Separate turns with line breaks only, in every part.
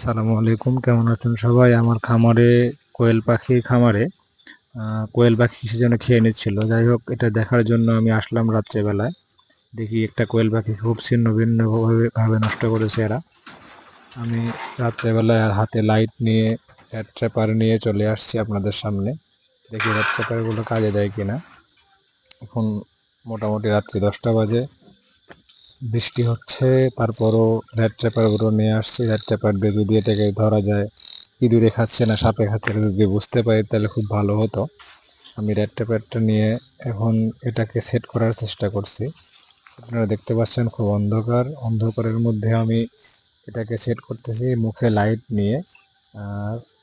আসসালামু আলাইকুম, কেমন আছেন সবাই? আমার খামারে কোয়েল পাখির খামারে কোয়েল পাখি কিসের জন্য খেয়ে নিচ্ছিল। যাই হোক, এটা দেখার জন্য আমি আসলাম রাত্রেবেলায়। দেখি একটা কোয়েল পাখি খুব ছিন্ন ভিন্ন ভাবে নষ্ট করেছে এরা। আমি রাত্রেবেলায় আর হাতে লাইট নিয়ে রেড ট্র্যাপার নিয়ে চলে আসছি আপনাদের সামনে। দেখি রেড ট্র্যাপার গুলো কাজে দেয় কিনা। এখন মোটামুটি রাত্রি 10টা বাজে, বৃষ্টি হচ্ছে, তারপরও রেড ট্র্যাপার গুলো নিয়ে আসছি। রেড ট্র্যাপার দিয়ে যদি এটাকে ধরা যায় ইঁদুরে খাচ্ছে না সাপে খাচ্ছে, এটা যদি বুঝতে পারি তাহলে খুব ভালো হতো। আমি রেড ট্র্যাপারটা নিয়ে এখন এটাকে সেট করার চেষ্টা করছি। আপনারা দেখতে পাচ্ছেন খুব অন্ধকারের মধ্যে আমি এটাকে সেট করতেছি মুখে লাইট নিয়ে।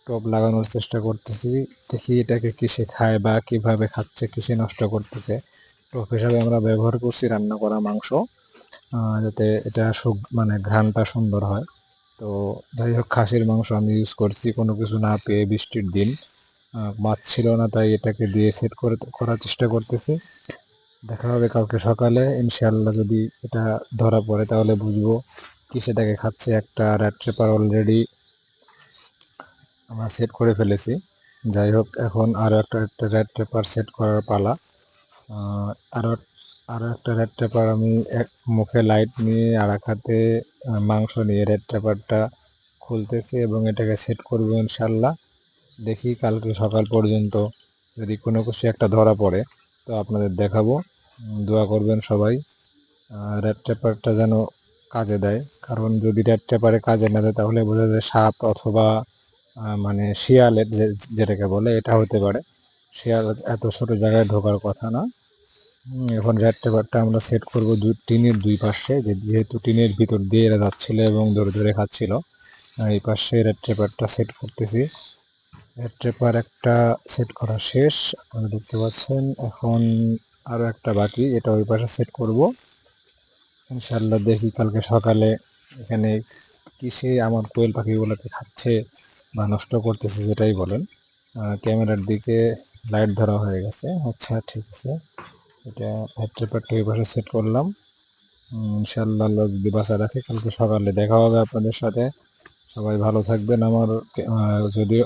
টপ লাগানোর চেষ্টা করতেছি, দেখি এটাকে কিসে খায় বা কিভাবে খাচ্ছে, কিসে নষ্ট করতেছে। টপ হিসাবে আমরা ব্যবহার করছি রান্না করা মাংস, যাতে এটা মানে ঘ্রাণটা সুন্দর হয়। তো যাই হোক, খাসির মাংস আমি ইউজ করছি কোনো কিছু না পেয়ে বৃষ্টির দিন। মাছ ছিল না, তাই এটাকে দিয়ে সেট করার চেষ্টা করতেছি। দেখা হবে কালকে সকালে ইনশাআল্লাহ। যদি এটা ধরা পড়ে তাহলে বুঝবো কি সেটাকে খাচ্ছে। একটা রেড ট্র্যাপার অলরেডি আমরা সেট করে ফেলেছি। যাই হোক, এখন আরও একটা রেড ট্র্যাপার সেট করার পালা। আহ, আরও আরও একটা রেড ট্র্যাপার আমি মুখে লাইট নিয়ে আর এক হাতে মাংস নিয়ে রেড ট্র্যাপারটা খুলতেছি এবং এটাকে সেট করবো ইনশাল্লাহ। দেখি কালকে সকাল পর্যন্ত যদি কোনো কিছু একটা ধরা পড়ে তো আপনাদের দেখাবো। দোয়া করবেন সবাই রেড ট্র্যাপারটা যেন কাজে দেয়। কারণ যদি রেড ট্র্যাপারে কাজে না দেয় তাহলে বোঝা যায় সাপ অথবা মানে শিয়ালের যেটাকে বলে এটা হতে পারে। শিয়াল এত ছোট জায়গায় ঢোকার কথা না। এখন রেড ট্র্যাপারটা আমরা সেট করবো টিনের দুই পাশে, যেহেতু টিনের ভিতর দিয়ে এরা যাচ্ছিল এবং ধরে ধরে খাচ্ছিল। এই পাশে রেড ট্র্যাপারটা সেট করতেছি। রেড ট্র্যাপার একটা সেট করা শেষ, আপনারা দেখতে পাচ্ছেন। এখন আরও একটা বাকি, এটা ওই পাশে সেট করব ইনশাল্লাহ। দেখি কালকে সকালে এখানে কিসে আমার কোয়েল পাখিগুলোকে খাচ্ছে বা নষ্ট করতেছে যেটাই বলেন। ক্যামেরার দিকে লাইট ধরা হয়ে গেছে। আচ্ছা, ঠিক আছে, এটা রেড ট্র্যাপারটা ওই পাশে সেট করলাম। ইনশাল্লাহ আল্লাহ যদি বাঁচা রাখে কালকে সকালে দেখা হবে আপনাদের সাথে। সবাই ভালো থাকবেন। আমার যদিও